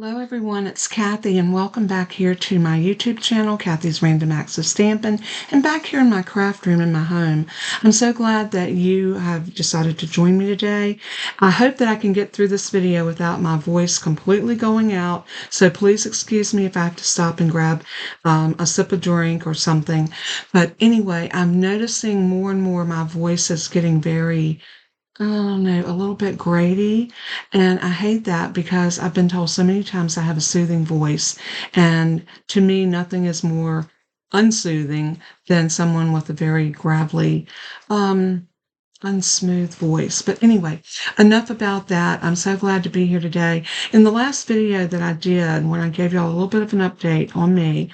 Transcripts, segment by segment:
Hello everyone, it's Kathy and welcome back here to my YouTube channel, Kathy's Random Acts of Stampin', and back here in my craft room in my home. I'm so glad that you have decided to join me today. I hope that I can get through this video without my voice completely going out, so please excuse me if I have to stop and grab a sip of drink or something. But anyway, I'm noticing more and more my voice is getting very I don't know, a little bit grady, and I hate that because I've been told so many times I have a soothing voice, and to me, nothing is more unsoothing than someone with a very gravelly, unsmooth voice. But anyway, enough about that. I'm so glad to be here today. In the last video that I did, when I gave y'all a little bit of an update on me,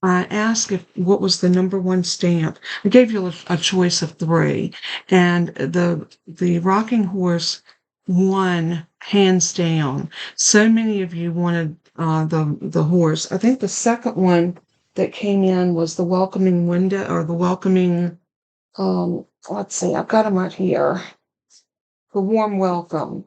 I asked what was the #1 stamp. I gave you a choice of 3, and the rocking horse won hands down. So many of you wanted the horse. I think the second one that came in was the welcoming window or the welcoming. Let's see, I've got them right here. The warm welcome,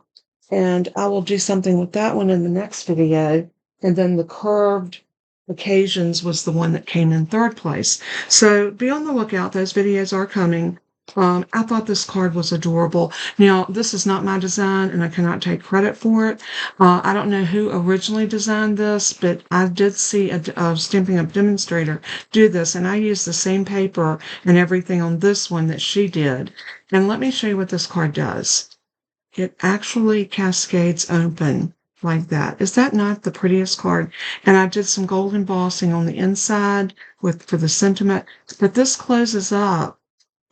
and I will do something with that one in the next video. And then the curved occasions was the one that came in 3rd place. So be on the lookout. Those videos are coming. I thought this card was adorable. Now, this is not my design, and I cannot take credit for it. I don't know who originally designed this, but I did see a Stampin' Up! Demonstrator do this, and I used the same paper and everything on this one that she did. And let me show you what this card does. It actually cascades open like that. Is that not the prettiest card? And I did some gold embossing on the inside for the sentiment, but this closes up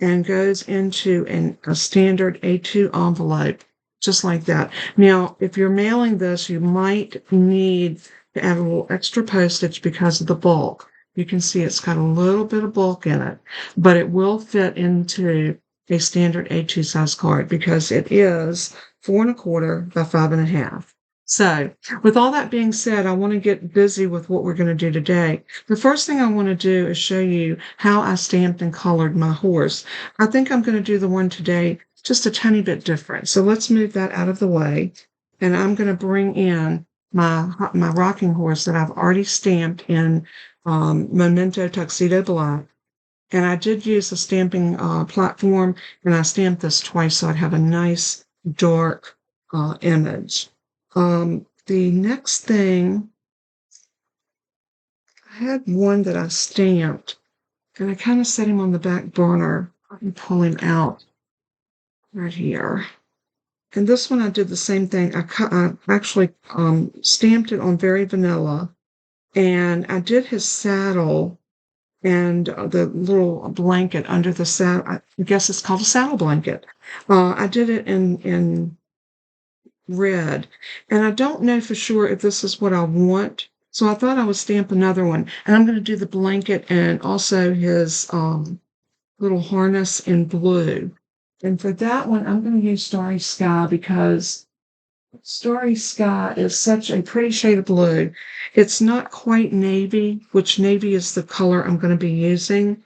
and goes into a standard A2 envelope, just like that. Now, if you're mailing this, you might need to add a little extra postage because of the bulk. You can see it's got a little bit of bulk in it, but it will fit into a standard A2 size card because it is 4 1/4 by 5 1/2. So, with all that being said, I want to get busy with what we're going to do today. The first thing I want to do is show you how I stamped and colored my horse. I think I'm going to do the one today just a tiny bit different. So let's move that out of the way. And I'm going to bring in my rocking horse that I've already stamped in Memento Tuxedo Black. And I did use a stamping platform, and I stamped this twice so I'd have a nice dark image. The next thing, I had one that I stamped, and I kind of set him on the back burner. Let me pull him out right here. And this one I did the same thing. I actually stamped it on very vanilla, and I did his saddle and the little blanket under the saddle. I guess it's called a saddle blanket. I did it in red, and I don't know for sure if this is what I want, so I thought I would stamp another one, and I'm going to do the blanket and also his little harness in blue. And for that one, I'm going to use Starry Sky because Starry Sky is such a pretty shade of blue. It's not quite navy, which navy is the color I'm going to be using,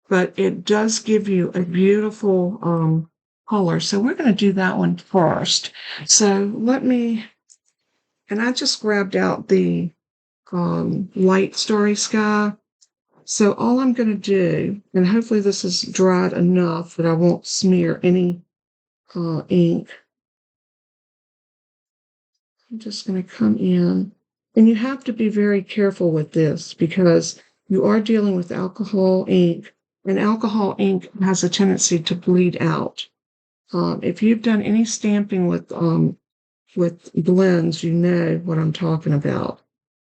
but it does give you a beautiful color. So we're going to do that one first. So and I just grabbed out the light Starry Sky. So all I'm going to do, and hopefully this is dried enough that I won't smear any ink. I'm just going to come in, and you have to be very careful with this because you are dealing with alcohol ink, and alcohol ink has a tendency to bleed out. If you've done any stamping with blends, you know what I'm talking about.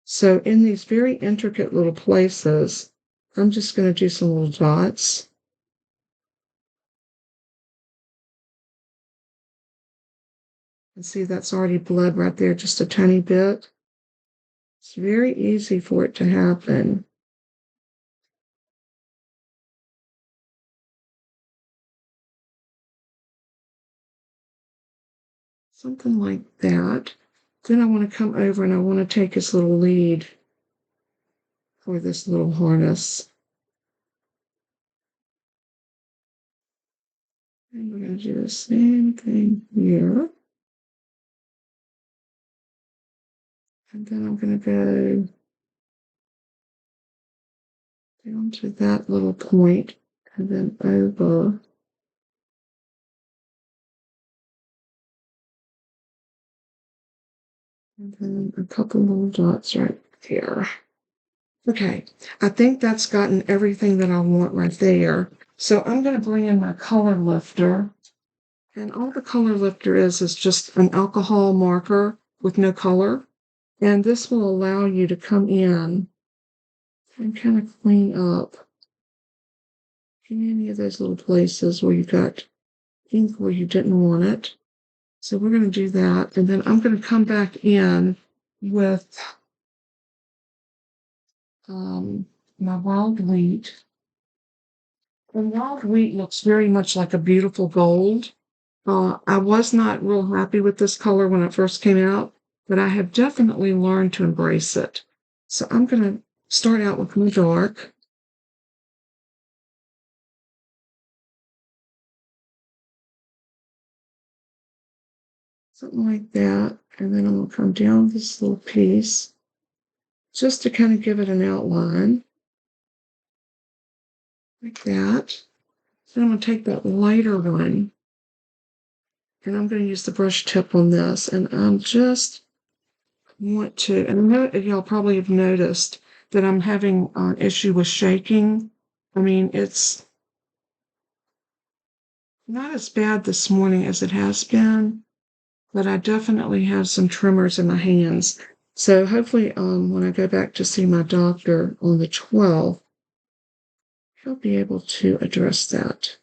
So in these very intricate little places, I'm just going to do some little dots. And see, that's already bled right there, just a tiny bit. It's very easy for it to happen. Something like that. Then I want to come over and I want to take his little lead for this little harness. And we're going to do the same thing here. And then I'm going to go down to that little point and then over. And then a couple little dots right there. Okay, I think that's gotten everything that I want right there. So I'm going to bring in my color lifter. And all the color lifter is just an alcohol marker with no color. And this will allow you to come in and kind of clean up in any of those little places where you got ink where you didn't want it. So we're going to do that. And then I'm going to come back in with my wild wheat. And wild wheat looks very much like a beautiful gold. I was not real happy with this color when it first came out, but I have definitely learned to embrace it. So I'm going to start out with my dark. Something like that. And then I'm going to come down this little piece just to kind of give it an outline. Like that. Then I'm going to take that lighter one and I'm going to use the brush tip on this. And I'm just want to, and I know y'all probably have noticed that I'm having an issue with shaking. I mean, it's not as bad this morning as it has been, but I definitely have some tremors in my hands. So hopefully, when I go back to see my doctor on the 12th, he'll be able to address that.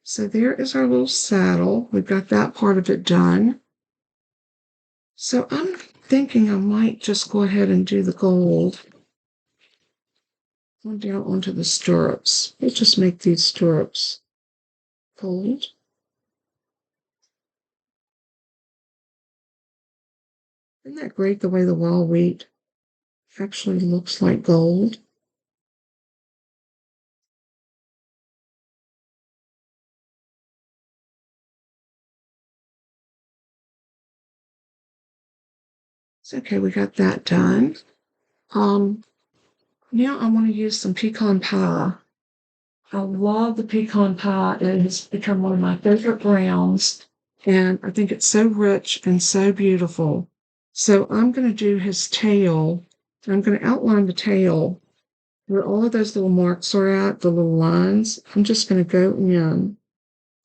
So there is our little saddle. We've got that part of it done. So I'm thinking I might just go ahead and do the gold. Go down onto the stirrups. Let's just make these stirrups gold. Isn't that great the way the wild wheat actually looks like gold? It's okay, we got that done. Now I want to use some pecan pie. I love the pecan pie. It has become one of my favorite browns, and I think it's so rich and so beautiful. So I'm going to do his tail. I'm going to outline the tail where all of those little marks are at, the little lines. I'm just going to go in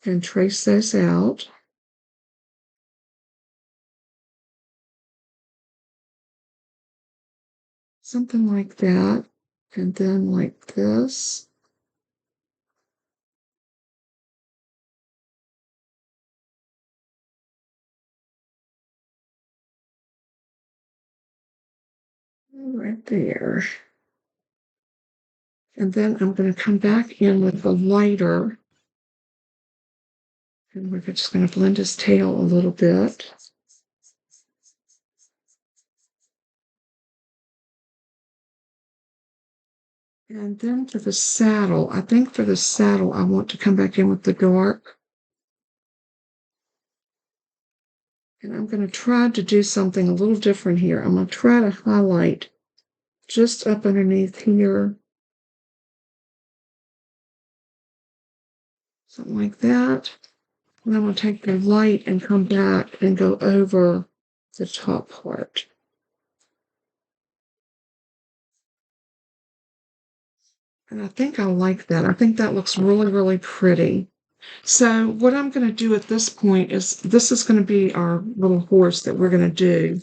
and trace those out. Something like that. And then like this. Right there. And then I'm going to come back in with the lighter. And we're just going to blend his tail a little bit. And then for the saddle, I think for the saddle, I want to come back in with the dark. And I'm going to try to do something a little different here. I'm going to try to highlight just up underneath here. Something like that. And I'm going to take the light and come back and go over the top part. And I think I like that. I think that looks really, really pretty. So what I'm going to do at this point is this is going to be our little horse that we're going to do.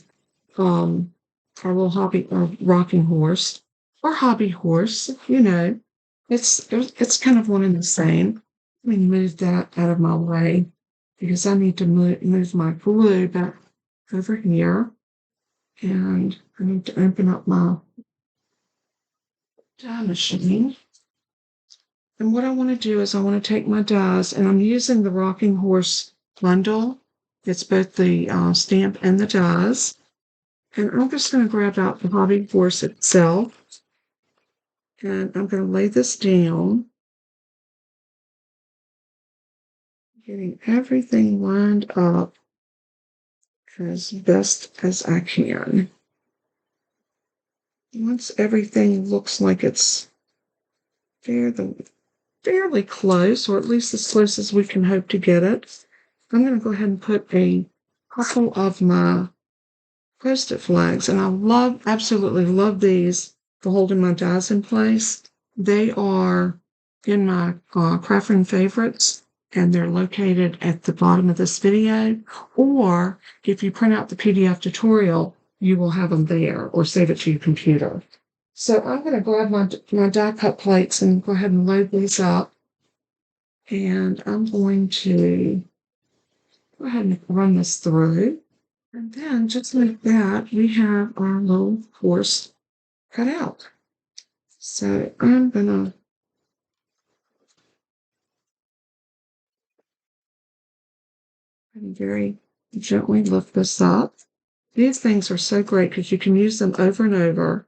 Our little hobby, our rocking horse, or hobby horse, you know. It's kind of one and the same. Let me move that out of my way because I need to move my glue back over here. And I need to open up my die machine. And what I want to do is I want to take my dies, and I'm using the Rocking Horse bundle. It's both the stamp and the dies. And I'm just going to grab out the hobby horse itself. And I'm going to lay this down. Getting everything lined up as best as I can. Once everything looks like it's fairly close, or at least as close as we can hope to get it, I'm going to go ahead and put a couple of my Post-it flags, and I absolutely love these for holding my dies in place. They are in my craft room favorites, and they're located at the bottom of this video, or if you print out the PDF tutorial, you will have them there, or save it to your computer. So I'm going to grab my die cut plates and go ahead and load these up, and I'm going to go ahead and run this through. And then, just like that, we have our little horse cut out. So I'm going to very gently lift this up. These things are so great because you can use them over and over.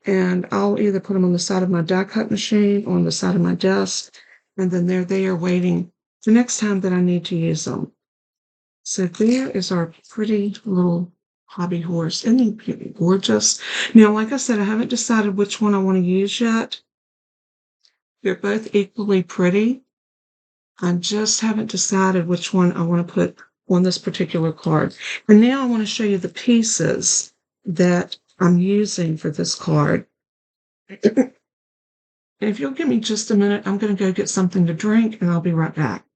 And I'll either put them on the side of my die cut machine or on the side of my desk. And then they're there waiting the next time that I need to use them. So there is our pretty little hobby horse. Isn't he gorgeous? Now, like I said, I haven't decided which one I want to use yet. They're both equally pretty. I just haven't decided which one I want to put on this particular card. And now I want to show you the pieces that I'm using for this card. And if you'll give me just a minute, I'm going to go get something to drink, and I'll be right back.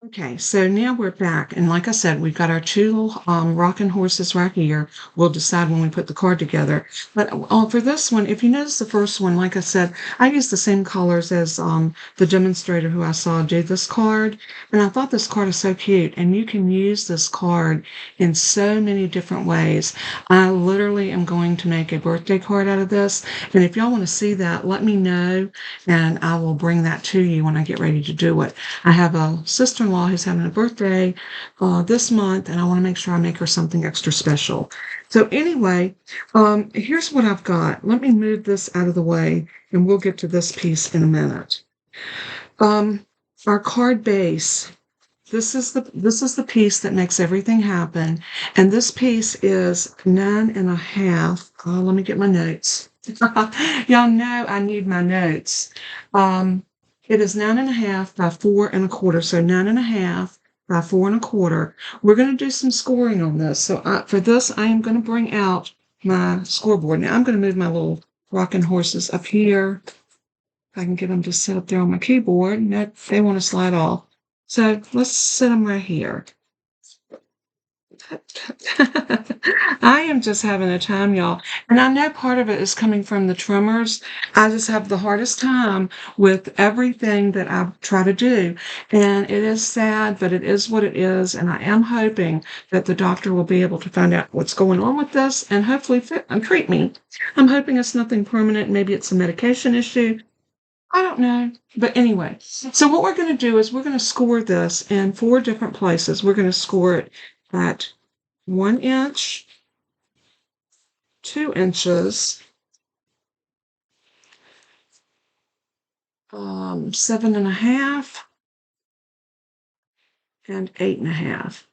Okay, so now we're back, and like I said, we've got our two little rocking horses right here. We'll decide when we put the card together. But for this one, if you notice the first one, like I said, I used the same colors as the demonstrator who I saw do this card, and I thought this card is so cute, and you can use this card in so many different ways. I literally am going to make a birthday card out of this, and if y'all want to see that, let me know, and I will bring that to you when I get ready to do it. I have a sister-in-law who's having a birthday this month, and I want to make sure I make her something extra special. So anyway, here's what I've got. Let me move this out of the way, and we'll get to this piece in a minute. Our card base. This is the piece that makes everything happen, and this piece is 9.5. Let me get my notes. Y'all know I need my notes. It is 9.5 by 4.25, so 9.5 by 4.25. We're going to do some scoring on this. So for this, I am going to bring out my scoreboard. Now I'm going to move my little rocking horses up here. If I can get them to sit up there on my keyboard. No, they want to slide off. So let's sit them right here. I am just having a time, y'all. And I know part of it is coming from the tremors. I just have the hardest time with everything that I try to do. And it is sad, but it is what it is. And I am hoping that the doctor will be able to find out what's going on with this and hopefully treat me. I'm hoping it's nothing permanent. Maybe it's a medication issue. I don't know. But anyway, so what we're going to do is we're going to score this in 4 different places. We're going to score it at 1 inch, 2 inches, 7.5, and 8.5.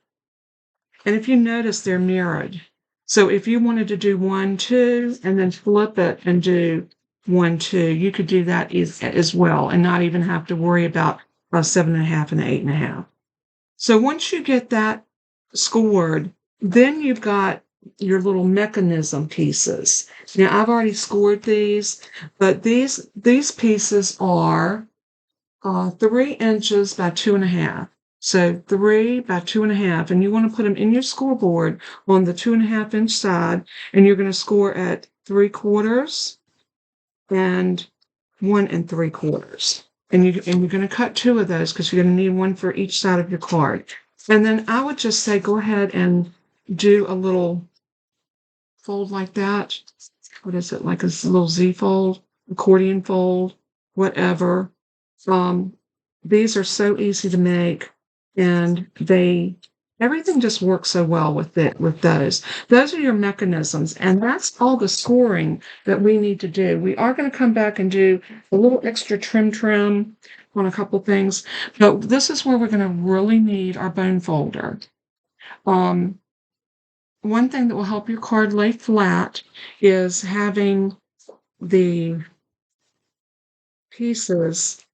And if you notice, they're mirrored. So if you wanted to do 1, 2, and then flip it and do 1, 2, you could do that as well and not even have to worry about 7.5 and 8.5. So once you get that scored, then you've got your little mechanism pieces. Now I've already scored these, but these pieces are 3 inches by 2.5. So 3 by 2.5, and you want to put them in your scoreboard on the 2.5 inch side, and you're going to score at 3/4 and 1 3/4. And you're going to cut 2 of those because you're going to need one for each side of your card. And then I would just say go ahead and do a little fold like that. What is it? Like a little Z fold, accordion fold, whatever. These are so easy to make, and everything just works so well with those. Those are your mechanisms, and that's all the scoring that we need to do. We are going to come back and do a little extra trim on a couple things, but this is where we're going to really need our bone folder. Um, One thing that will help your card lay flat is having the pieces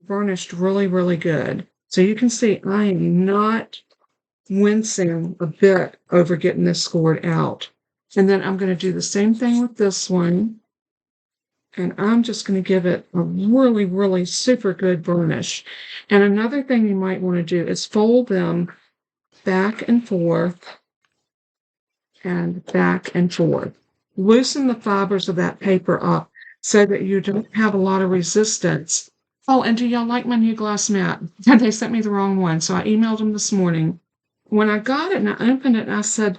varnished really, really good. So you can see I am not wincing a bit over getting this scored out. And then I'm going to do the same thing with this one. And I'm just going to give it a really, really super good burnish. And another thing you might want to do is fold them back and forth and back and forth. Loosen the fibers of that paper up so that you don't have a lot of resistance. Oh, and do y'all like my new glass mat? They sent me the wrong one, so I emailed them this morning. When I got it and I opened it, and I said,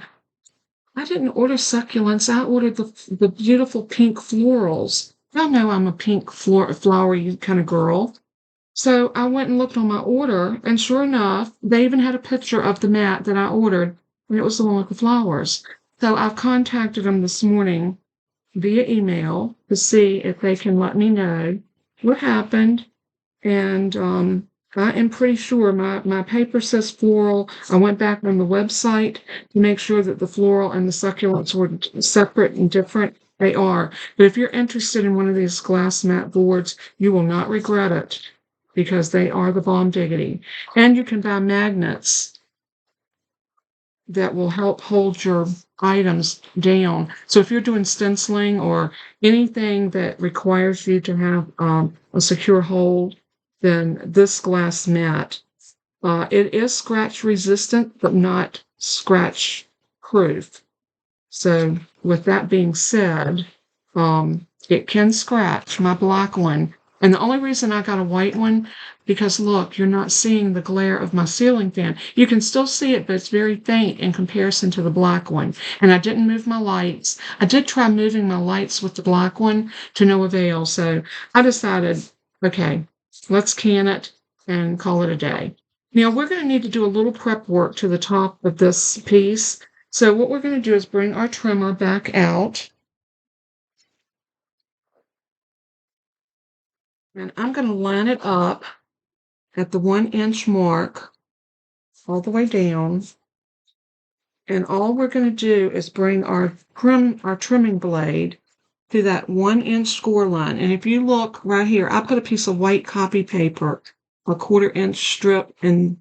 I didn't order succulents. I ordered the beautiful pink florals. Y'all know I'm a pink flowery kind of girl. So I went and looked on my order, and sure enough, they even had a picture of the mat that I ordered, and it was the one with the flowers. So I've contacted them this morning via email to see if they can let me know what happened. And I am pretty sure my paper says floral. I went back on the website to make sure that the floral and the succulents were separate and different. They are. But if you're interested in one of these glass mat boards, you will not regret it because they are the bomb diggity. And you can buy magnets that will help hold your items down. So if you're doing stenciling or anything that requires you to have a secure hold, then this glass mat, it is scratch resistant, but not scratch proof. So with that being said, it can scratch my black one. And the only reason I got a white one, because look, you're not seeing the glare of my ceiling fan. You can still see it, but it's very faint in comparison to the black one. And I didn't move my lights. I did try moving my lights with the black one to no avail. So I decided, okay, let's can it and call it a day. Now we're going to need to do a little prep work to the top of this piece. So what we're going to do is bring our trimmer back out. And I'm going to line it up at the 1-inch mark all the way down. And all we're going to do is bring our trimming blade to that 1-inch score line. And if you look right here, I put a piece of white copy paper, a 1/4-inch strip, and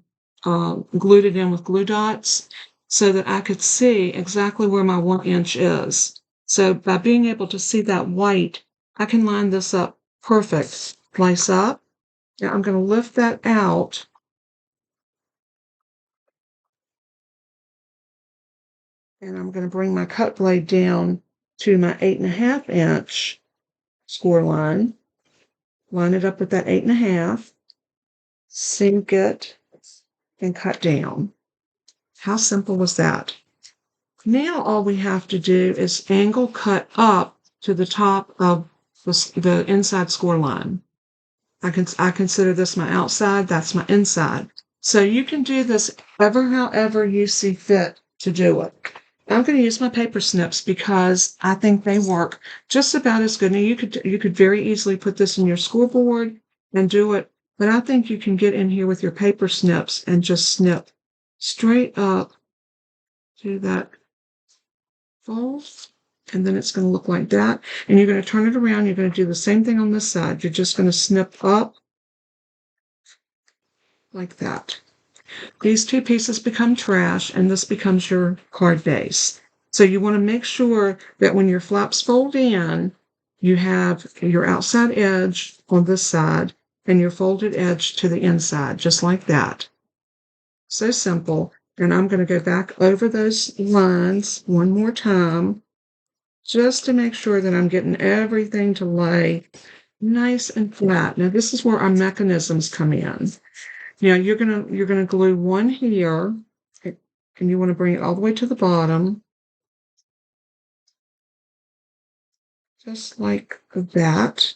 glued it in with glue dots so that I could see exactly where my 1-inch is. So by being able to see that white, I can line this up perfect. Place up. Now I'm going to lift that out. And I'm going to bring my cut blade down to my 8.5-inch score line. Line it up with that 8.5. Sink it and cut down. How simple was that? Now all we have to do is angle cut up to the top of the inside score line. I consider this my outside, that's my inside. So you can do this however you see fit to do it. I'm going to use my paper snips because I think they work just about as good. Now you could very easily put this in your scoreboard and do it, but I think you can get in here with your paper snips and just snip straight up to that fold. And then it's going to look like that. And you're going to turn it around. You're going to do the same thing on this side. You're just going to snip up like that. These two pieces become trash, and this becomes your card base. So you want to make sure that when your flaps fold in, you have your outside edge on this side and your folded edge to the inside, just like that. So simple. And I'm going to go back over those lines one more time, just to make sure that I'm getting everything to lay nice and flat. Now this is where our mechanisms come in. Now you're gonna glue one here, and you want to bring it all the way to the bottom, just like that.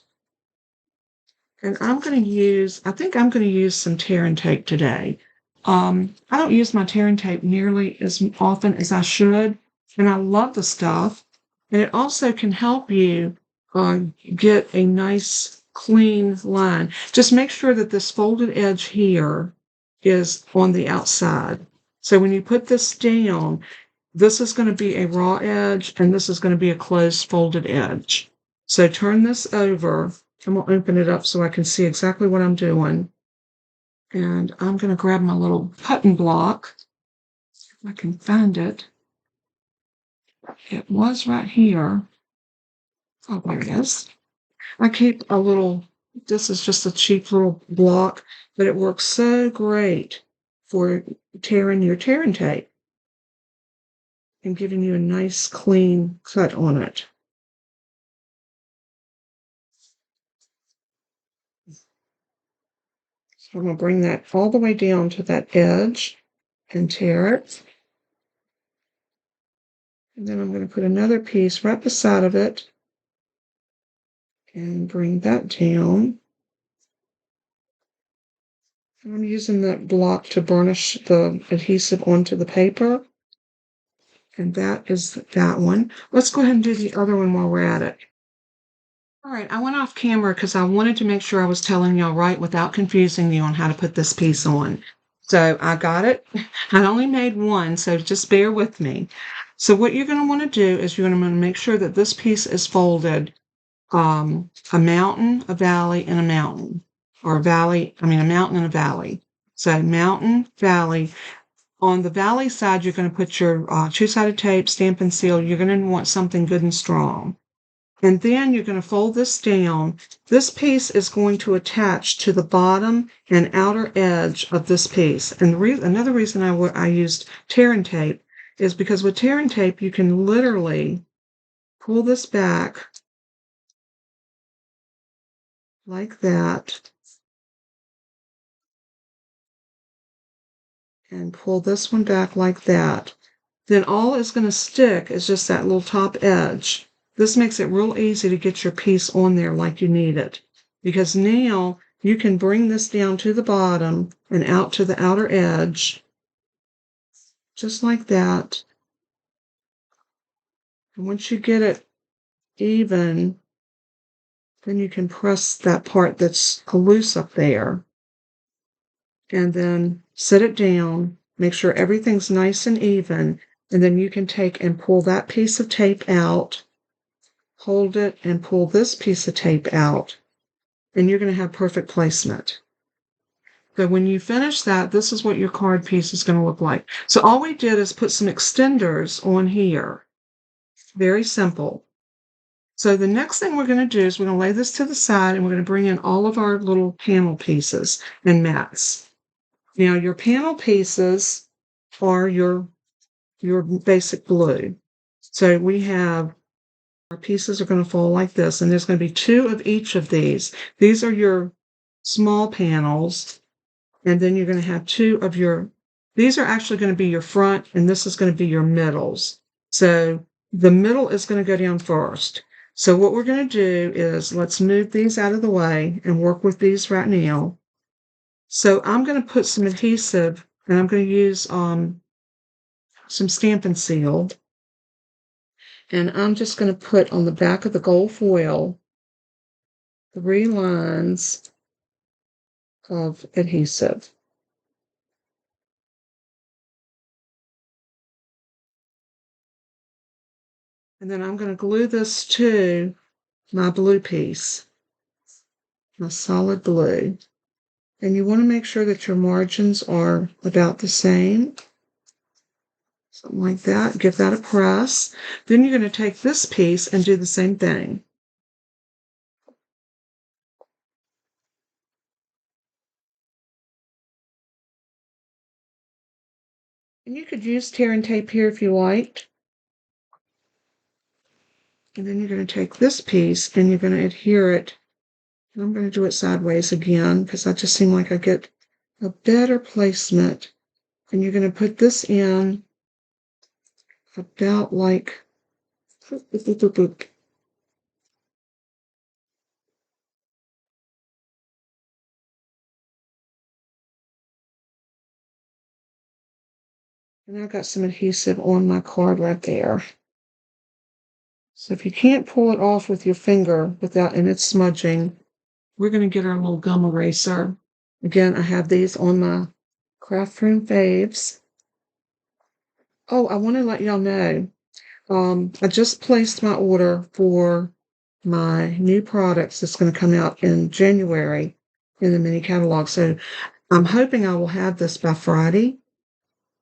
And I think I'm going to use some tear and tape today. I don't use my tear and tape nearly as often as I should, and I love the stuff. And it also can help you get a nice clean line. Just make sure that this folded edge here is on the outside. So when you put this down, this is going to be a raw edge, and this is going to be a closed folded edge. So turn this over. I'm going to open it up so I can see exactly what I'm doing. And I'm going to grab my little cutting block, if I can find it. It was right here. Oh, there it is. I keep a little, this is just a cheap little block, but it works so great for tearing your tearing tape and giving you a nice clean cut on it. So I'm going to bring that all the way down to that edge and tear it. And then I'm going to put another piece right beside of it and bring that down. And I'm using that block to burnish the adhesive onto the paper. And that is that one. Let's go ahead and do the other one while we're at it. All right, I went off camera because I wanted to make sure I was telling y'all right without confusing you on how to put this piece on. So I got it. I only made one, so just bear with me. So what you're going to want to do is you're going to want to make sure that this piece is folded a mountain, a valley, and a mountain. Or a valley, a mountain and a valley. So mountain, valley. On the valley side, you're going to put your two-sided tape, Stampin' Seal. You're going to want something good and strong. And then you're going to fold this down. This piece is going to attach to the bottom and outer edge of this piece. And another reason I used tearing tape is because with tearing tape, you can literally pull this back like that and pull this one back like that. Then all is going to stick is just that little top edge. This makes it real easy to get your piece on there like you need it. Because now you can bring this down to the bottom and out to the outer edge. Just like that. And once you get it even, then you can press that part that's loose up there. And then set it down. Make sure everything's nice and even. And then you can take and pull that piece of tape out. Hold it and pull this piece of tape out, and you're going to have perfect placement. So when you finish that, this is what your card piece is going to look like. So all we did is put some extenders on here. Very simple. So the next thing we're going to do is we're going to lay this to the side, and we're going to bring in all of our little panel pieces and mats. Now your panel pieces are your basic blue. So we have our pieces are going to fall like this, and there's going to be two of each of these. These are your small panels, and then you're going to have two of these are actually going to be your front, and this is going to be your middles. So the middle is going to go down first. So what we're going to do is let's move these out of the way and work with these right now. So I'm going to put some adhesive, and I'm going to use some Stampin' Seal. And I'm just going to put on the back of the gold foil 3 lines of adhesive. And then I'm going to glue this to my blue piece, my solid blue. And you want to make sure that your margins are about the same. Something like that. Give that a press. Then you're going to take this piece and do the same thing. And you could use tearing tape here if you liked. And then you're going to take this piece and you're going to adhere it. And I'm going to do it sideways again because I just seem like I get a better placement. And you're going to put this in about like and I've got some adhesive on my card right there. So if you can't pull it off with your finger without, and it's smudging, we're going to get our little gum eraser. Again, I have these on my Craft Room Faves. Oh, I want to let y'all know, I just placed my order for my new products that's going to come out in January in the mini catalog. So I'm hoping I will have this by Friday.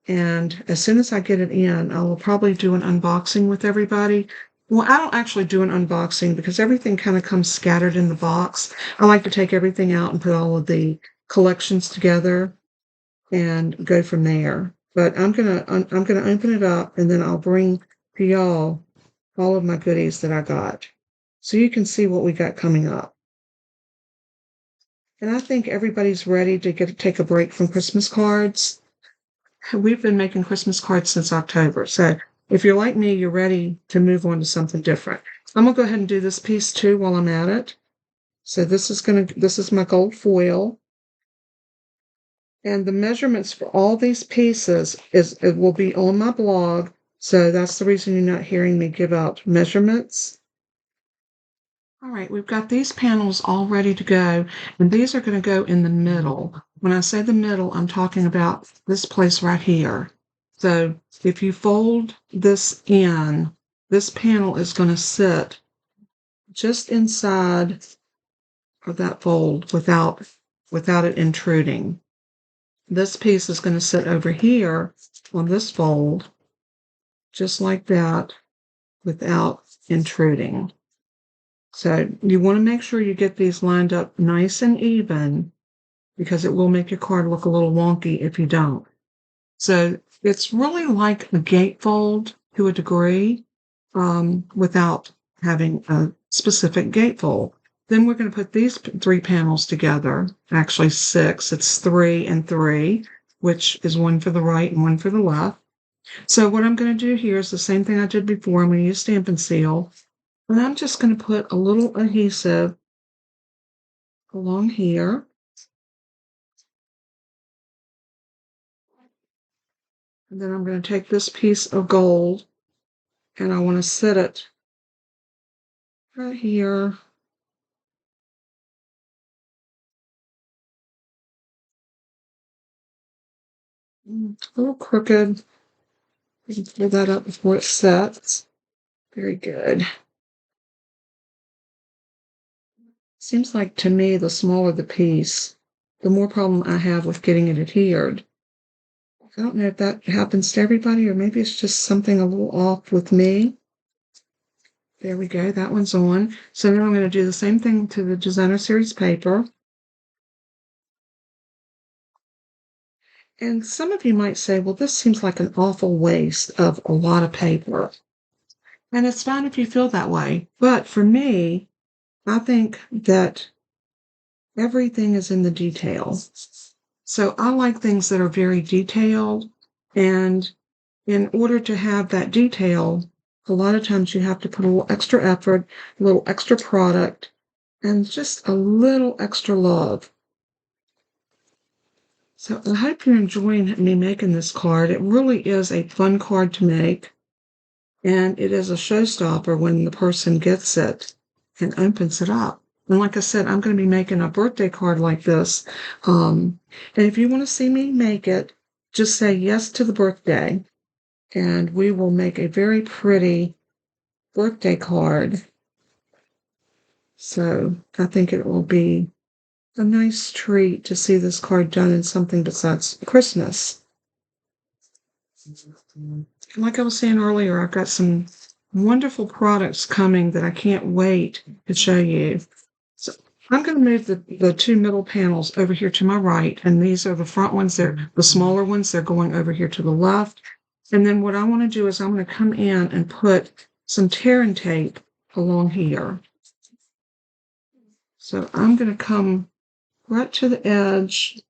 And as soon as I get it in, I will probably do an unboxing with everybody. Well, I don't actually do an unboxing because everything kind of comes scattered in the box. I like to take everything out and put all of the collections together and go from there. But I'm gonna open it up and then I'll bring to y'all all of my goodies that I got, so you can see what we got coming up. And I think everybody's ready to take a break from Christmas cards. We've been making Christmas cards since October, so if you're like me, you're ready to move on to something different. I'm gonna go ahead and do this piece too while I'm at it. So this is my gold foil. And the measurements for all these pieces it will be on my blog. So that's the reason you're not hearing me give out measurements. All right, we've got these panels all ready to go, and these are going to go in the middle. When I say the middle, I'm talking about this place right here. So if you fold this in, this panel is going to sit just inside of that fold without it intruding. This piece is going to sit over here on this fold, just like that, without intruding. So you want to make sure you get these lined up nice and even, because it will make your card look a little wonky if you don't. So it's really like a gatefold to a degree, without having a specific gatefold. Then we're going to put these 3 panels together, actually 6. It's 3 and 3, which is one for the right and one for the left. So what I'm going to do here is the same thing I did before. I'm going to use Stampin' Seal, and I'm just going to put a little adhesive along here. And then I'm going to take this piece of gold and I want to set it right here. A little crooked. You can pull that up before it sets. Very good. Seems like to me the smaller the piece, the more problem I have with getting it adhered. I don't know if that happens to everybody or maybe it's just something a little off with me. There we go, that one's on. So now I'm going to do the same thing to the Designer Series paper. And some of you might say, well, this seems like an awful waste of a lot of paper. And it's fine if you feel that way. But for me, I think that everything is in the detail. So I like things that are very detailed. And in order to have that detail, a lot of times you have to put a little extra effort, a little extra product, and just a little extra love. So I hope you're enjoying me making this card. It really is a fun card to make, and it is a showstopper when the person gets it and opens it up. And like I said, I'm going to be making a birthday card like this. And if you want to see me make it, just say yes to the birthday, and we will make a very pretty birthday card. So I think it will be a nice treat to see this card done in something besides Christmas. Like I was saying earlier, I've got some wonderful products coming that I can't wait to show you. So I'm going to move the 2 middle panels over here to my right, and these are the front ones. They're the smaller ones. They're going over here to the left. And then what I want to do is I'm going to come in and put some tear and tape along here. So I'm going to come right to the edge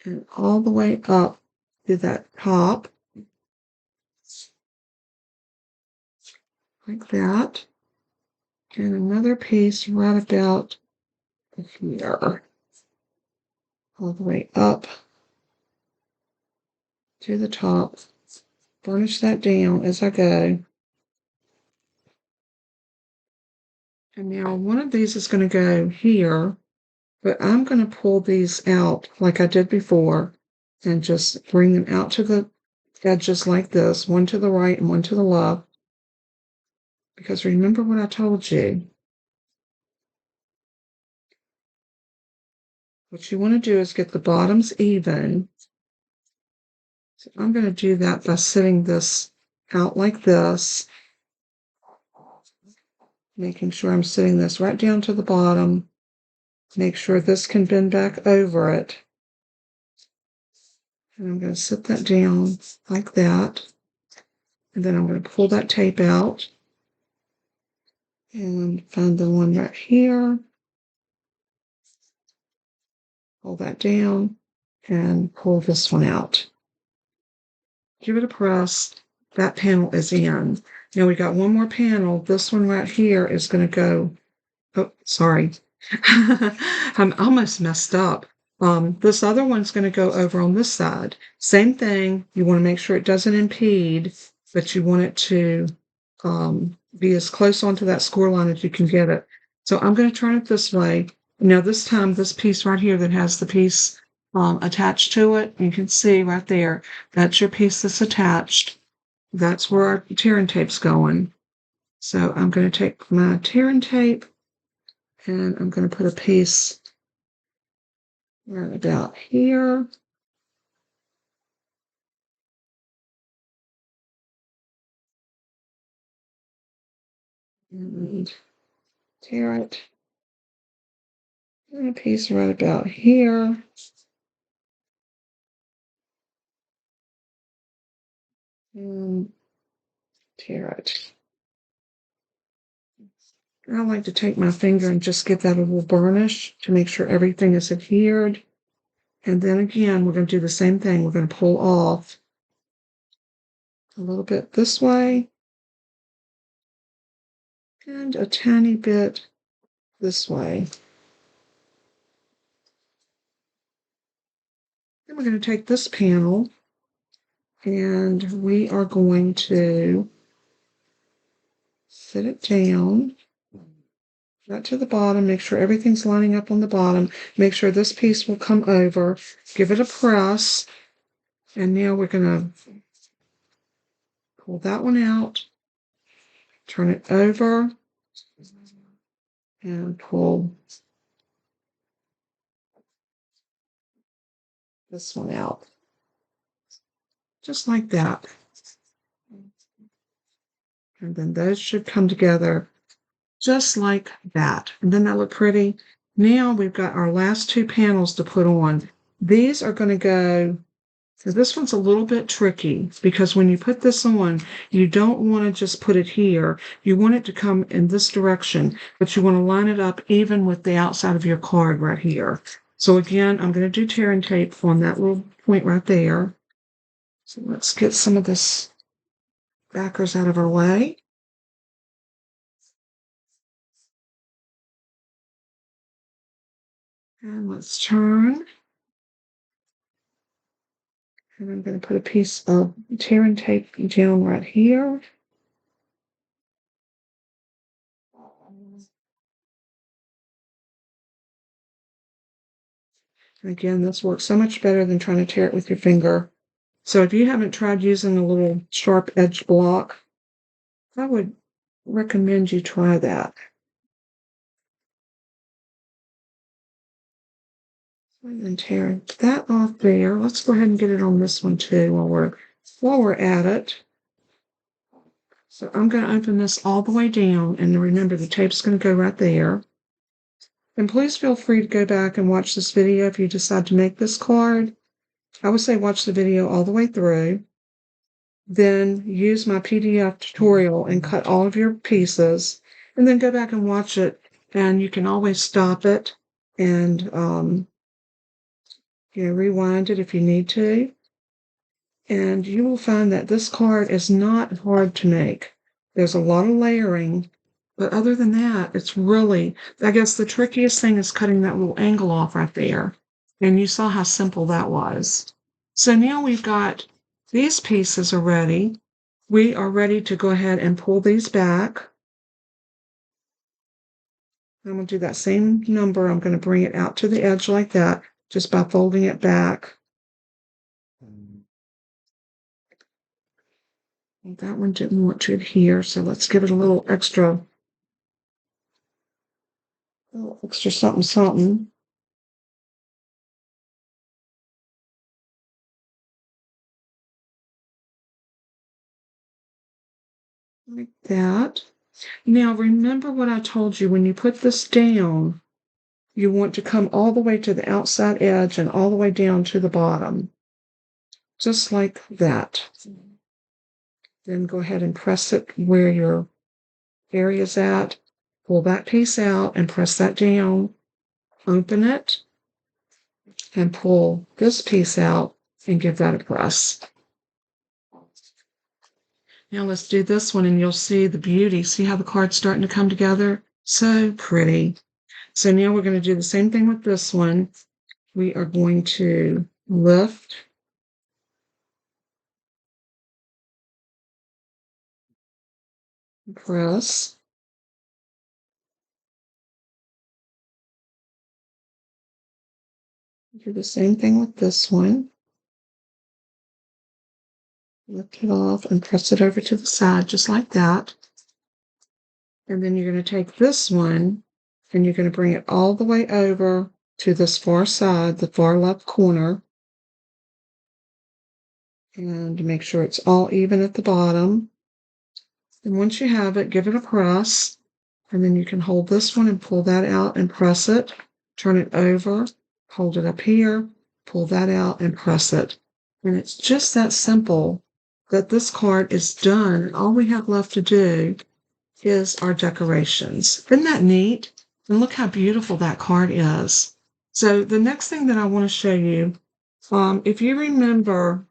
and all the way up to that top, like that. And another piece right about here, all the way up to the top. Burnish that down as I go. And now one of these is going to go here, But I'm going to pull these out like I did before and just bring them out to the edges like this, one to the right and one to the left. Because remember what I told you. What you want to do is get the bottoms even. So I'm going to do that by sitting this out like this, making sure I'm sitting this right down to the bottom. Make sure this can bend back over it. And I'm going to sit that down like that. And then I'm going to pull that tape out and find the one right here. Pull that down and pull this one out. Give it a press. That panel is in. Now we got one more panel. This one right here is going to go. Oh, sorry. I'm almost messed up. This other one's going to go over on this side. Same thing. You want to make sure it doesn't impede, but you want it to be as close onto that score line as you can get it. So I'm going to turn it this way. Now this time, this piece right here that has the piece attached to it, you can see right there, that's your piece that's attached. That's where our tearing tape's going. So I'm going to take my tearing tape and I'm going to put a piece right about here. And tear it. And a piece right about here. And tear it. I like to take my finger and just give that a little burnish to make sure everything is adhered. And then again, we're going to do the same thing. We're going to pull off a little bit this way and a tiny bit this way. Then we're going to take this panel and we are going to sit it down right to the bottom. Make sure everything's lining up on the bottom. Make sure this piece will come over. Give it a press. And now we're going to pull that one out, turn it over, and pull this one out. Just like that. And then those should come together just like that. And doesn't that look pretty? Now we've got our last two panels to put on. These are going to go, so this one's a little bit tricky because when you put this on, you don't want to just put it here. You want it to come in this direction, but you want to line it up even with the outside of your card right here. So again, I'm going to do tearing tape on that little point right there. So let's get some of this backers out of our way. And let's turn. And I'm going to put a piece of tearing tape down right here. And again, this works so much better than trying to tear it with your finger. So if you haven't tried using a little sharp edge block, I would recommend you try that. And then tear that off there. Let's go ahead and get it on this one too while we're at it. So I'm going to open this all the way down, and remember the tape's going to go right there. And please feel free to go back and watch this video if you decide to make this card. I would say watch the video all the way through. Then use my PDF tutorial and cut all of your pieces. And then go back and watch it. And you can always stop it and rewind it if you need to. And you will find that this card is not hard to make. There's a lot of layering. But other than that, it's really, I guess the trickiest thing is cutting that little angle off right there. And you saw how simple that was. So now we've got these pieces are ready. We are ready to go ahead and pull these back. I'm going to do that same number. I'm going to bring it out to the edge like that, just by folding it back. And that one didn't want to adhere, so let's give it a little extra something, something. Like that. Now, remember what I told you, when you put this down, you want to come all the way to the outside edge and all the way down to the bottom. Just like that. Then go ahead and press it where your area's at. Pull that piece out and press that down. Open it and pull this piece out and give that a press. Now let's do this one and you'll see the beauty. See how the card's starting to come together? So pretty. So now we're going to do the same thing with this one. We are going to lift, press, do the same thing with this one. Lift it off and press it over to the side just like that. And then you're going to take this one and you're going to bring it all the way over to this far side, the far left corner. And make sure it's all even at the bottom. And once you have it, give it a press. And then you can hold this one and pull that out and press it. Turn it over, hold it up here, pull that out and press it. And it's just that simple that this card is done. And all we have left to do is our decorations. Isn't that neat? And look how beautiful that card is. So the next thing that I want to show you, if you remember,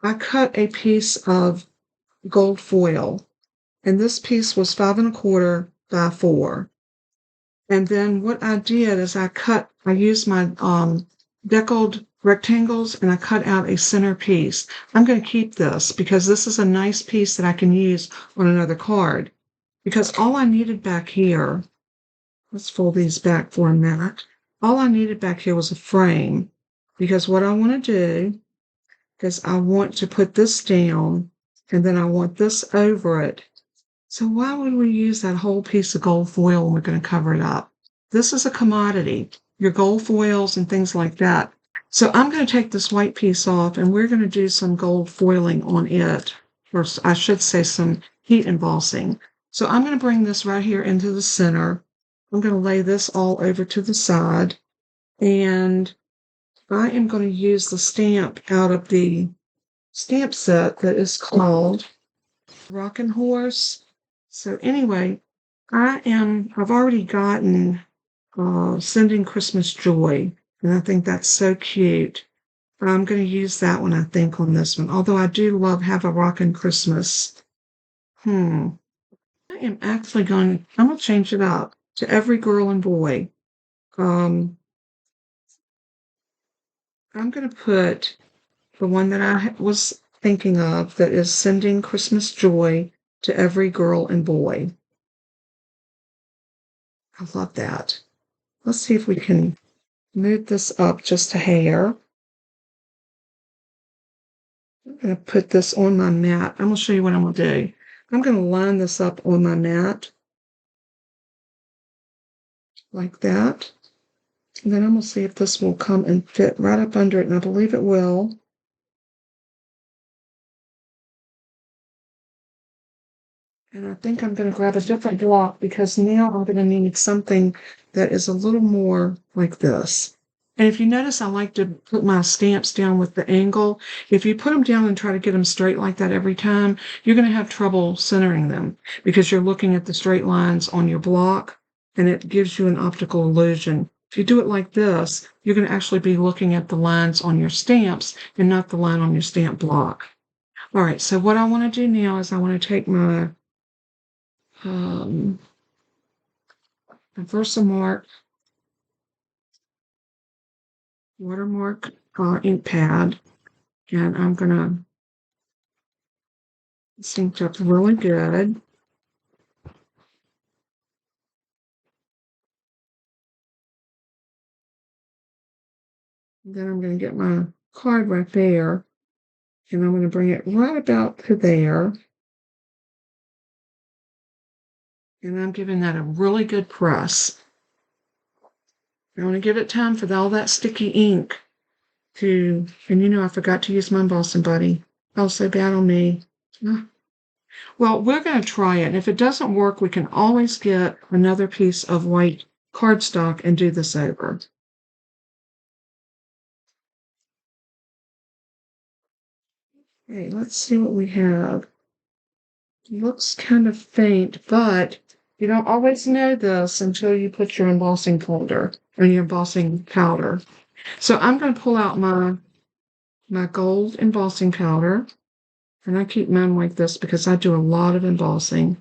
I cut a piece of gold foil, and this piece was 5 1/4 by 4. And then what I did is I used my deckled rectangles and I cut out a center piece. I'm going to keep this because this is a nice piece that I can use on another card. Because all I needed back here, let's fold these back for a minute. All I needed back here was a frame. Because what I want to do is I want to put this down and then I want this over it. So why would we use that whole piece of gold foil when we're going to cover it up? This is a commodity, your gold foils and things like that. So I'm going to take this white piece off and we're going to do some gold foiling on it, or I should say some heat embossing. So I'm going to bring this right here into the center. I'm going to lay this all over to the side, and I am going to use the stamp out of the stamp set that is called Rockin' Horse. So anyway, I've already gotten Sending Christmas Joy, and I think that's so cute. I'm going to use that one, I think, on this one, although I do love Have a Rockin' Christmas. I'm going to change it up to Every Girl and Boy. I'm going to put the one that I was thinking of that is Sending Christmas Joy to Every Girl and Boy. I love that. Let's see if we can move this up just a hair. I'm going to put this on my mat. I'm going to show you what I'm going to do. I'm going to line this up on my mat like that. And then I'm going to see if this will come and fit right up under it, and I believe it will. And I think I'm going to grab a different block because now I'm going to need something that is a little more like this. And if you notice, I like to put my stamps down with the angle. If you put them down and try to get them straight like that every time, you're going to have trouble centering them because you're looking at the straight lines on your block, and it gives you an optical illusion. If you do it like this, you're going to actually be looking at the lines on your stamps and not the line on your stamp block. All right, so what I want to do now is I want to take my Versamark watermark ink pad, and I'm gonna sync up really good. Then I'm going to get my card right there, and I'm going to bring it right about to there. And I'm giving that a really good press. I want to give it time for all that sticky ink to, and you know I forgot to use my embossing buddy. Oh, so bad on me. Well, we're going to try it. If it doesn't work, we can always get another piece of white cardstock and do this over. Okay, let's see what we have. It looks kind of faint, but you don't always know this until you put your embossing folder or your embossing powder. So I'm going to pull out my gold embossing powder, and I keep mine like this because I do a lot of embossing,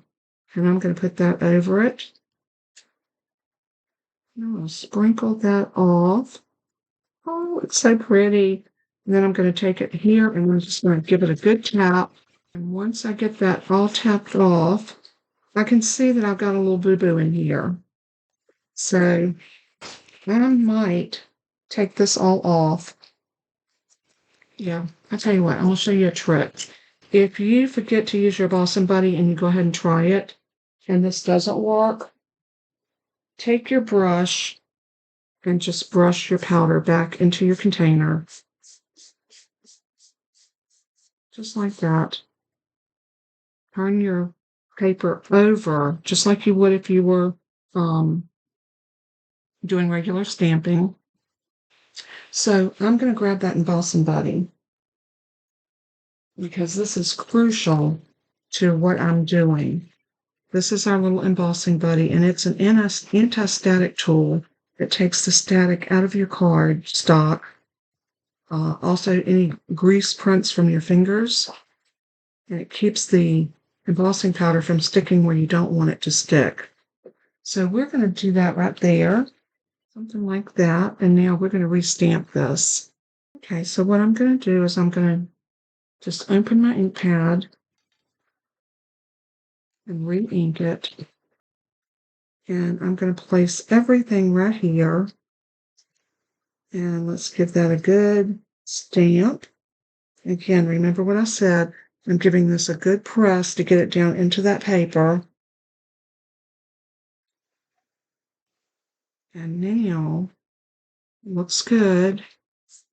and I'm going to put that over it. I'm going to sprinkle that off. Oh, it's so pretty. And then I'm going to take it here, and I'm just going to give it a good tap. And once I get that all tapped off, I can see that I've got a little boo-boo in here. So I might take this all off. Yeah, I'll tell you what, I'm going to show you a trick. If you forget to use your embossing buddy and you go ahead and try it, and this doesn't work, take your brush and just brush your powder back into your container. Just like that. Turn your paper over, just like you would if you were doing regular stamping. So I'm going to grab that embossing buddy because this is crucial to what I'm doing. This is our little embossing buddy, and it's an anti-static tool that takes the static out of your card stock. Also, any grease prints from your fingers, and it keeps the embossing powder from sticking where you don't want it to stick. So we're going to do that right there, something like that, and now we're going to restamp this. Okay, so what I'm going to do is I'm going to just open my ink pad and re-ink it. And I'm going to place everything right here. And let's give that a good stamp. Again, remember what I said. I'm giving this a good press to get it down into that paper. And now, looks good.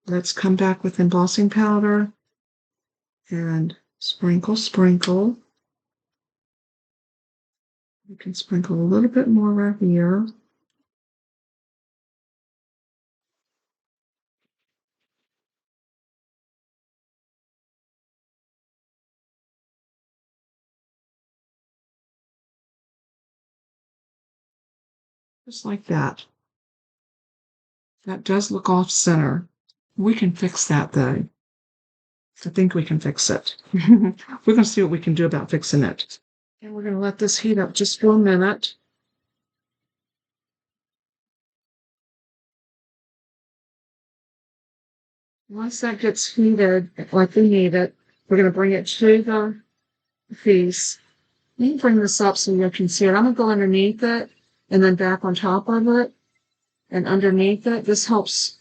Let's come back with embossing powder and sprinkle, sprinkle. You can sprinkle a little bit more right here. Just like that. That does look off center. We can fix that though. I think we can fix it. We're going to see what we can do about fixing it. And we're going to let this heat up just for a minute. Once that gets heated like we need it, we're going to bring it to the piece. You can bring this up so you can see it. I'm going to go underneath it and then back on top of it and underneath it. This helps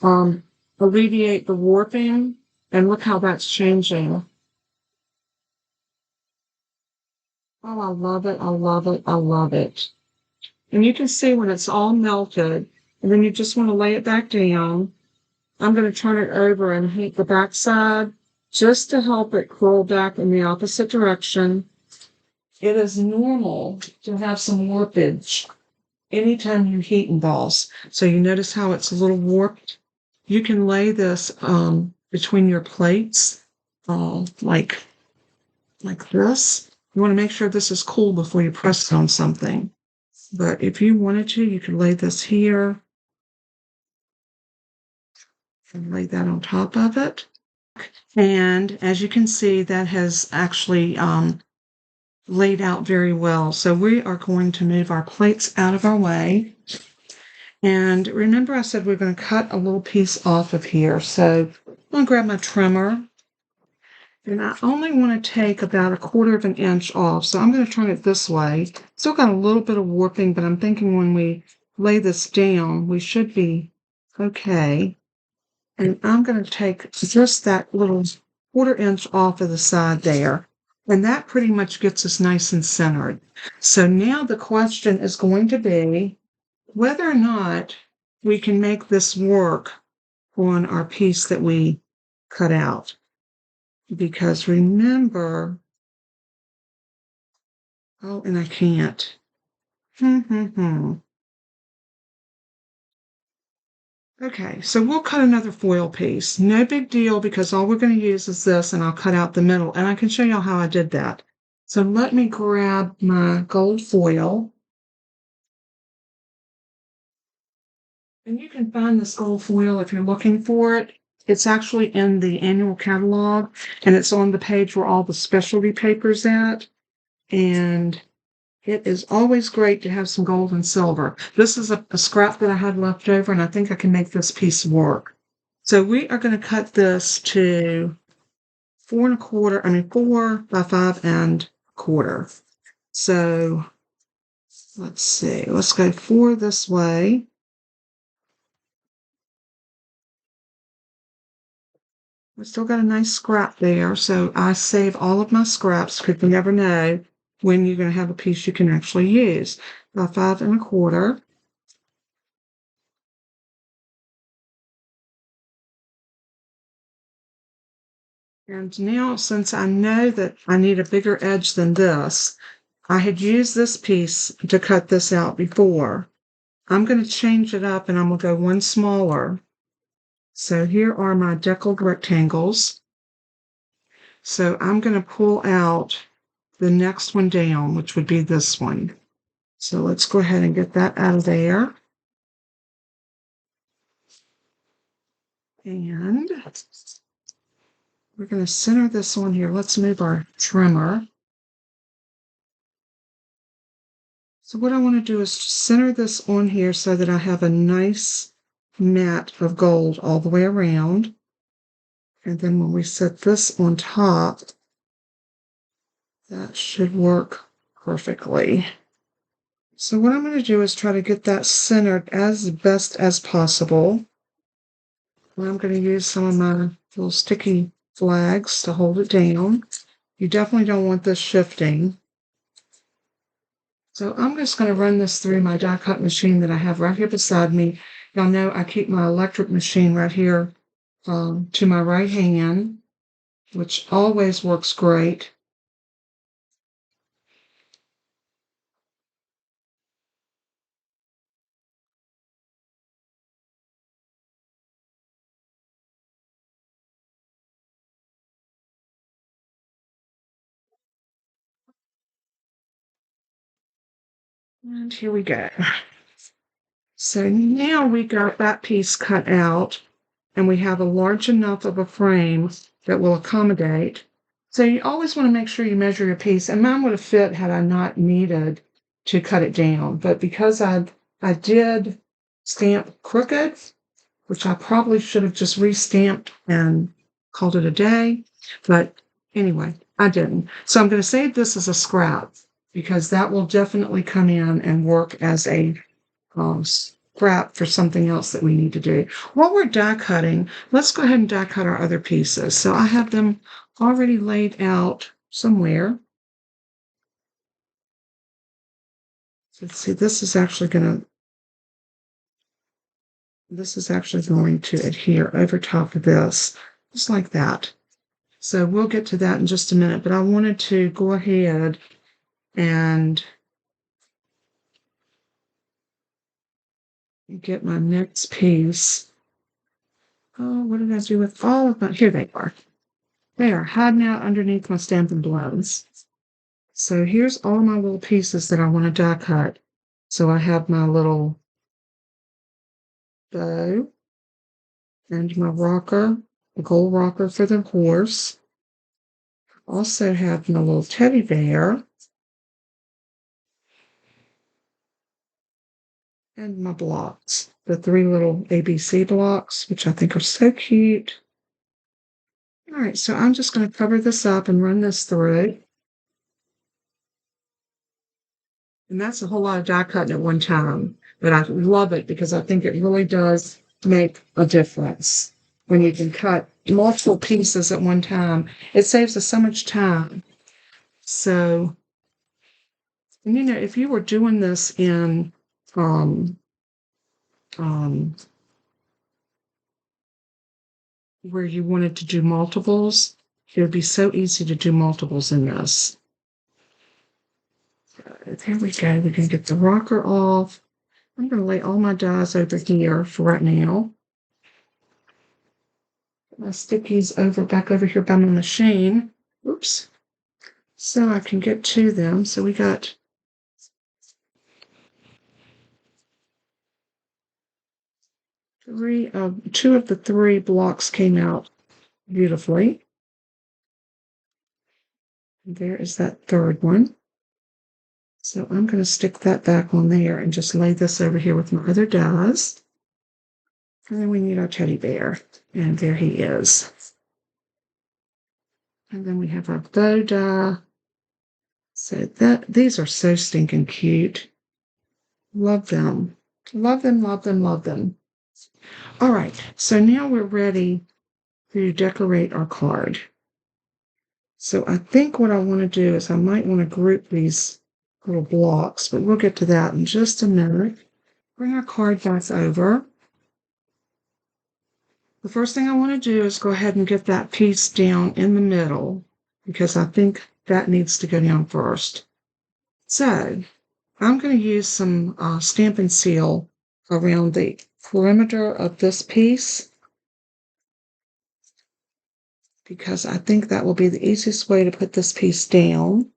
alleviate the warping. And look how that's changing. Oh, I love it. I love it. I love it. And you can see when it's all melted, and then you just want to lay it back down. I'm going to turn it over and heat the back side just to help it curl back in the opposite direction. It is normal to have some warpage anytime you heat emboss. So you notice how it's a little warped? You can lay this between your plates like this. You want to make sure this is cool before you press it on something. But if you wanted to, you could lay this here and lay that on top of it. And as you can see, that has actually laid out very well. So we are going to move our plates out of our way. And remember I said we're going to cut a little piece off of here. So I'm going to grab my trimmer. And I only want to take about 1/4 of an inch off. So I'm going to turn it this way. Still got a little bit of warping, but I'm thinking when we lay this down, we should be okay. And I'm going to take just that little 1/4 inch off of the side there. And that pretty much gets us nice and centered. So now the question is going to be whether or not we can make this work on our piece that we cut out. Because remember, oh, and I can't. Okay, so we'll cut another foil piece. No big deal because all we're going to use is this and I'll cut out the middle and I can show y'all how I did that. So let me grab my gold foil. And you can find this gold foil if you're looking for it. It's actually in the annual catalog and it's on the page where all the specialty papers at. And it is always great to have some gold and silver. This is a scrap that I had left over, and I think I can make this piece work. So we are going to cut this to 4 by 5 and 1/4. So let's see. Let's go 4 this way. We still got a nice scrap there, so I save all of my scraps because you never know when you're going to have a piece you can actually use. By 5 1/4. And now, since I know that I need a bigger edge than this, I had used this piece to cut this out before. I'm going to change it up and I'm going to go one smaller. So here are my deckled rectangles. So I'm going to pull out the next one down, which would be this one. So let's go ahead and get that out of there. And we're going to center this one here. Let's move our trimmer. So what I want to do is center this on here so that I have a nice mat of gold all the way around. And then when we set this on top, that should work perfectly. So what I'm going to do is try to get that centered as best as possible. And I'm going to use some of my little sticky flags to hold it down. You definitely don't want this shifting. So I'm just going to run this through my die cut machine that I have right here beside me. Y'all know I keep my electric machine right here to my right hand, which always works great. And here we go. So now we got that piece cut out and we have a large enough of a frame that will accommodate. So you always want to make sure you measure your piece. And mine would have fit had I not needed to cut it down. But because I did stamp crooked, which I probably should have just re-stamped and called it a day. But anyway, I didn't. So I'm going to save this as a scrap because that will definitely come in and work as a scrap for something else that we need to do. While we're die cutting, let's go ahead and die cut our other pieces. So I have them already laid out somewhere. So let's see, this is actually going to adhere over top of this, just like that. So we'll get to that in just a minute, but I wanted to go ahead and get my next piece. Oh, what did I do with all of my? Here they are. They are hiding out underneath my Stampin' Blends. So here's all my little pieces that I want to die cut. So I have my little bow and my rocker, the gold rocker for the horse. Also have my little teddy bear and my blocks, the 3 little ABC blocks, which I think are so cute. All right, so I'm just going to cover this up and run this through. And that's a whole lot of die cutting at one time, but I love it because I think it really does make a difference. when you can cut multiple pieces at one time. It saves us so much time. So, and if you were doing this in um, um, where you wanted to do multiples, it would be so easy to do multiples in this. There we go. We can get the rocker off. I'm going to lay all my dies over here for right now. Put my stickies back over here by my machine. Oops. So I can get to them. So we got two of the three blocks came out beautifully. And there is that third one. So I'm going to stick that back on there and just lay this over here with my other dies. And then we need our teddy bear. And there he is. And then we have our bow die. So these are so stinking cute. Love them. Love them, love them, love them. All right, so now we're ready to decorate our card. So I think what I want to do is I might want to group these little blocks, but we'll get to that in just a minute. Bring our card back over. The first thing I want to do is go ahead and get that piece down in the middle because I think that needs to go down first. So I'm going to use some Stampin' Seal around the perimeter of this piece because I think that will be the easiest way to put this piece down.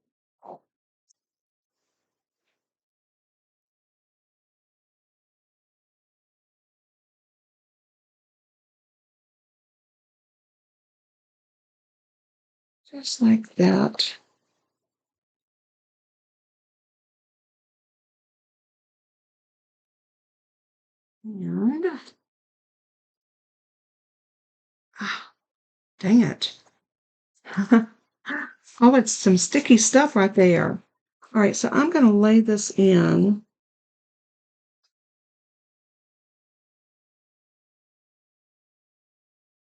Just like that. And, dang it. Oh, it's some sticky stuff right there. All right, so I'm going to lay this in.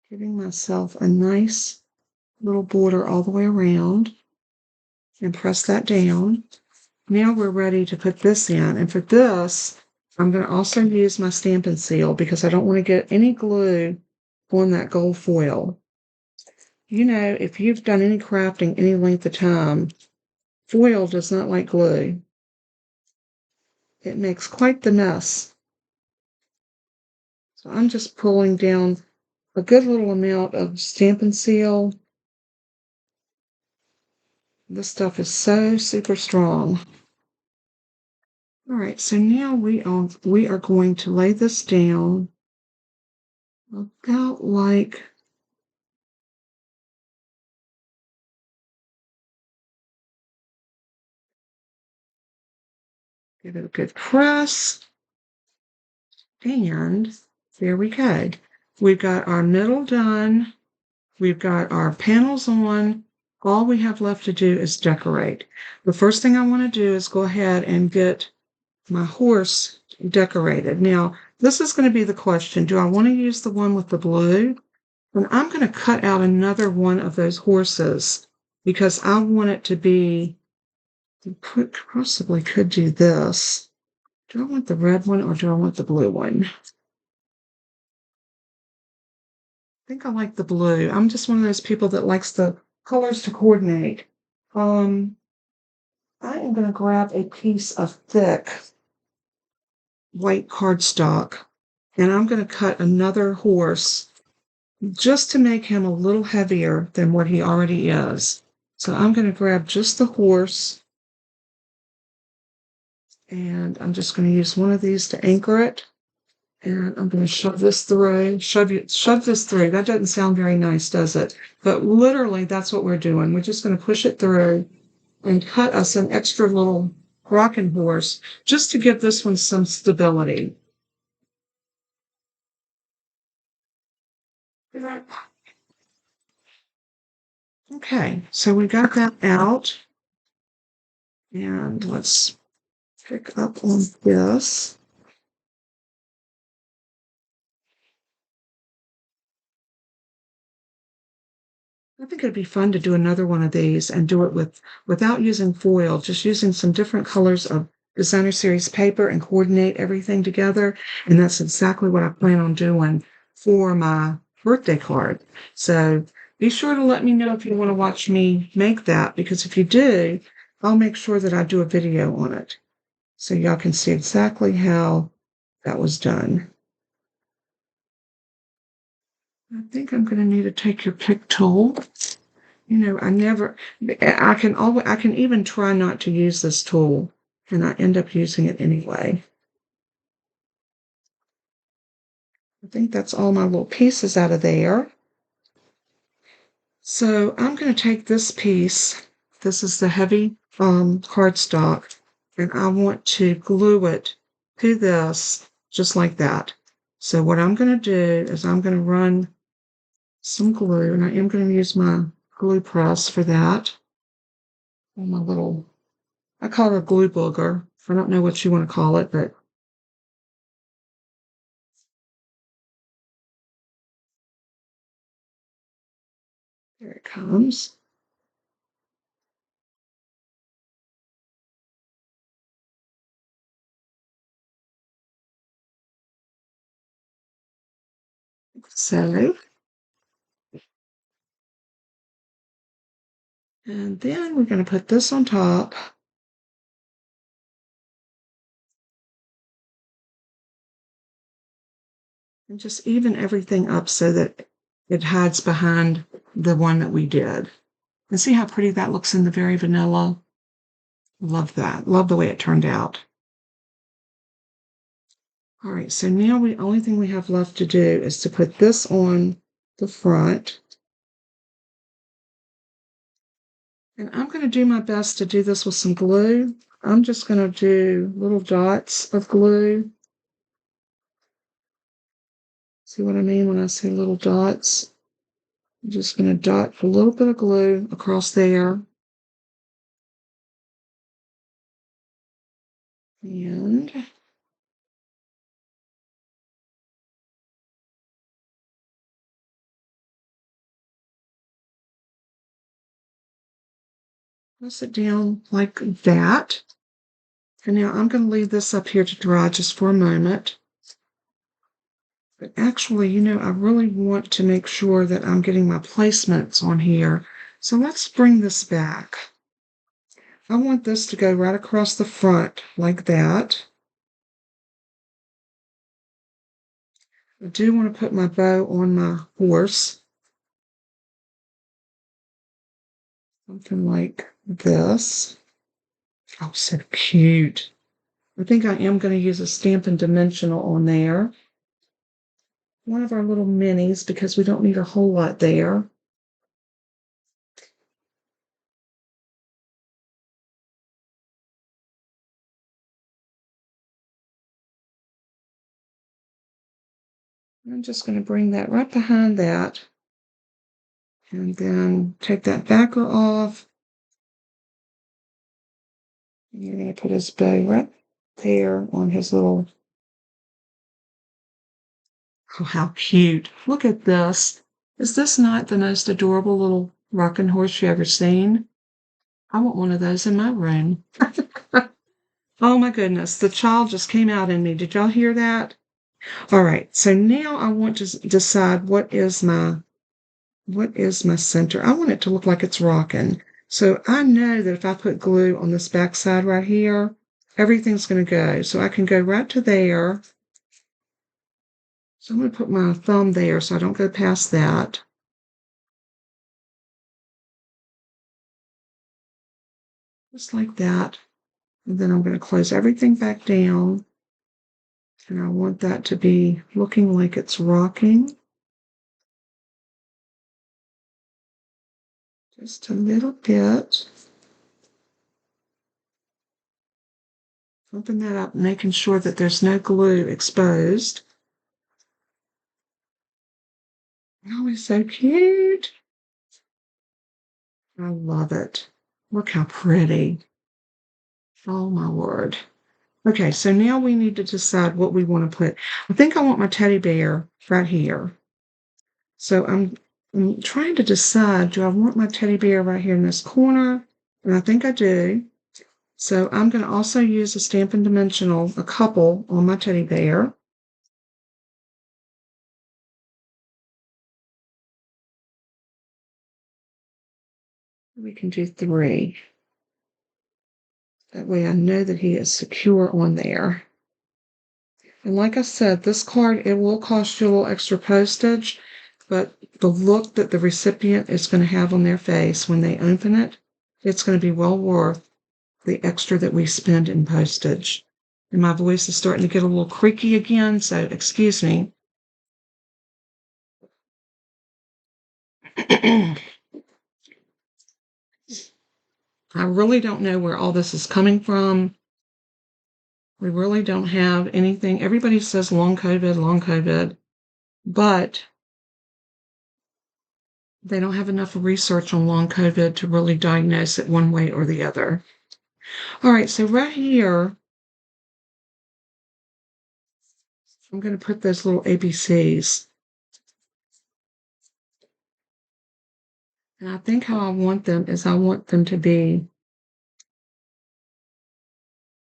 Giving myself a nice little border all the way around and press that down. Now we're ready to put this in. And for this, I'm going to also use my Stampin' Seal because I don't want to get any glue on that gold foil. If you've done any crafting any length of time, foil does not like glue. It makes quite the mess. So I'm just pulling down a good little amount of Stampin' Seal. This stuff is so super strong. All right, so now we are going to lay this down about like give it a good press. And there we go. We've got our middle done. We've got our panels on. All we have left to do is decorate. The first thing I want to do is go ahead and get my horse decorated. Now, this is going to be the question. Do I want to use the one with the blue? And I'm going to cut out another one of those horses because I want it to be, possibly could do this. Do I want the red one or do I want the blue one? I think I like the blue. I'm just one of those people that likes the colors to coordinate. I am going to grab a piece of thick white cardstock and I'm going to cut another horse just to make him a little heavier than what he already is. So I'm going to grab just the horse and I'm just going to use one of these to anchor it. And I'm going to shove this through, shove this through. That doesn't sound very nice, does it? But literally, that's what we're doing. We're just going to push it through and cut us an extra little rocking horse just to give this one some stability. Okay, so we got that out. And let's pick up on this. I think it'd be fun to do another one of these and do it without using foil, just using some different colors of designer series paper and coordinate everything together. And that's exactly what I plan on doing for my birthday card. So be sure to let me know if you want to watch me make that, because if you do, I'll make sure that I do a video on it so y'all can see exactly how that was done. I think I'm going to need to take your pick tool. You know, I can even try not to use this tool, and I end up using it anyway. I think that's all my little pieces out of there. So I'm going to take this piece. This is the heavy cardstock, and I want to glue it to this just like that. So what I'm going to do is I'm going to run some glue, and I am going to use my glue press for that. And my little, I call it a glue booger. I don't know what you want to call it, but there it comes. So, and then we're going to put this on top. And just even everything up so that it hides behind the one that we did. And see how pretty that looks in the very vanilla? Love that. Love the way it turned out. All right, so now the only thing we have left to do is to put this on the front. And I'm going to do my best to do this with some glue. I'm just going to do little dots of glue. See what I mean when I say little dots? I'm just going to dot a little bit of glue across there. And press it down like that. And now I'm going to leave this up here to dry just for a moment. But actually, you know, I really want to make sure that I'm getting my placements on here. So let's bring this back. I want this to go right across the front like that. I do want to put my bow on my horse. Something like this. Oh, so cute. I think I am going to use a Stampin' Dimensional on there. One of our little minis because we don't need a whole lot there. I'm just going to bring that right behind that. And then take that backer off. And you're going to put his bow right there on his little. Oh, how cute. Look at this. Is this not the most adorable little rocking horse you ever seen? I want one of those in my room. Oh my goodness, the child just came out in me. Did y'all hear that? All right, so now I want to decide what is my center. I want it to look like it's rocking. So I know that if I put glue on this back side right here, everything's going to go. So I can go right to there. So I'm going to put my thumb there so I don't go past that. Just like that. And then I'm going to close everything back down. And I want that to be looking like it's rocking. Just a little bit. Open that up, making sure that there's no glue exposed. Oh, he's so cute. I love it. Look how pretty. Oh, my word. Okay, so now we need to decide what we want to put. I think I want my teddy bear right here. So I'm I'm trying to decide, do I want my teddy bear right here in this corner? And I think I do. So I'm going to also use a Stampin' Dimensional, a couple on my teddy bear. We can do 3. That way I know that he is secure on there. And like I said, this card, it will cost you a little extra postage, but the look that the recipient is going to have on their face when they open it, it's going to be well worth the extra that we spend in postage. And my voice is starting to get a little creaky again, so excuse me. I really don't know where all this is coming from. We really don't have anything. Everybody says long COVID, but they don't have enough research on long COVID to really diagnose it one way or the other. All right, so right here, I'm going to put those little ABCs. And I think how I want them is I want them to be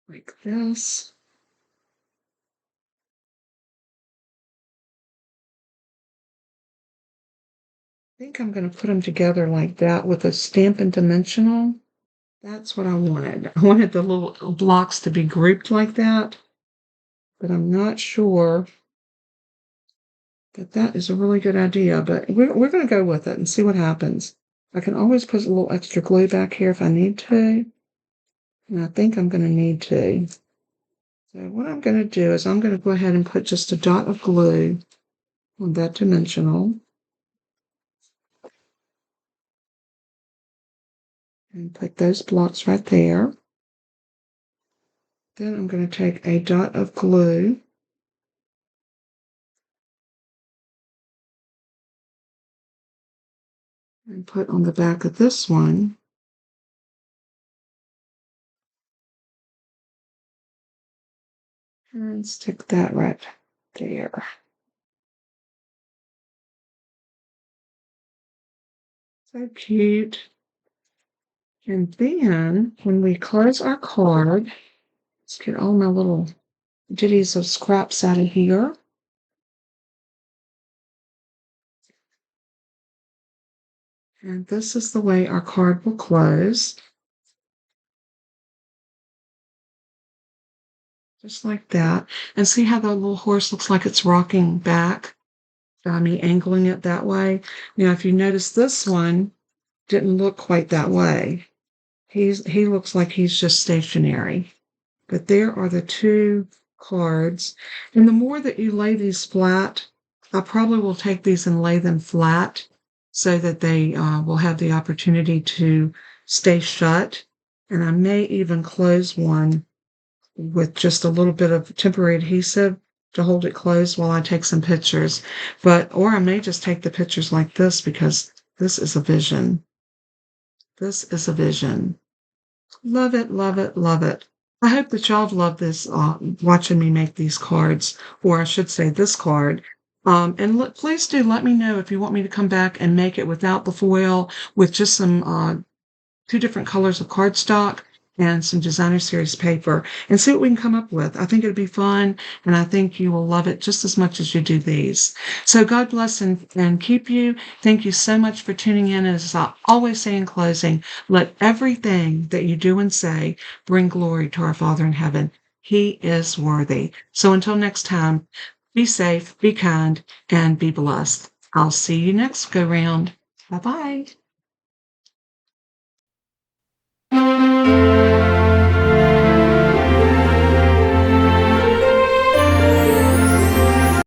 like this. I think I'm going to put them together like that with a Stampin' Dimensional. That's what I wanted. I wanted the little blocks to be grouped like that, but I'm not sure that is a really good idea, but we're going to go with it and see what happens. I can always put a little extra glue back here if I need to, and I think I'm going to need to. So what I'm going to do is I'm going to go ahead and put just a dot of glue on that dimensional. And put those blocks right there. Then I'm going to take a dot of glue and put on the back of this one. And stick that right there. So cute. And then when we close our card, let's get all my little ditties of scraps out of here. And this is the way our card will close. Just like that. And see how the little horse looks like it's rocking back by me angling it that way? Now, if you notice, this one didn't look quite that way. He looks like he's just stationary. But there are the 2 cards. And the more that you lay these flat, I probably will take these and lay them flat so that they will have the opportunity to stay shut. And I may even close one with just a little bit of temporary adhesive to hold it closed while I take some pictures. Or I may just take the pictures like this because this is a vision. This is a vision. Love it, love it, love it. I hope that y'all love this, watching me make these cards, or I should say this card. And please do let me know if you want me to come back and make it without the foil, with just some 2 different colors of cardstock and some designer series paper, and see what we can come up with. I think it'd be fun, and I think you will love it just as much as you do these. So God bless and keep you. Thank you so much for tuning in. As I always say in closing, let everything that you do and say bring glory to our Father in heaven. He is worthy. So until next time, be safe, be kind, and be blessed. I'll see you next go round. Bye-bye.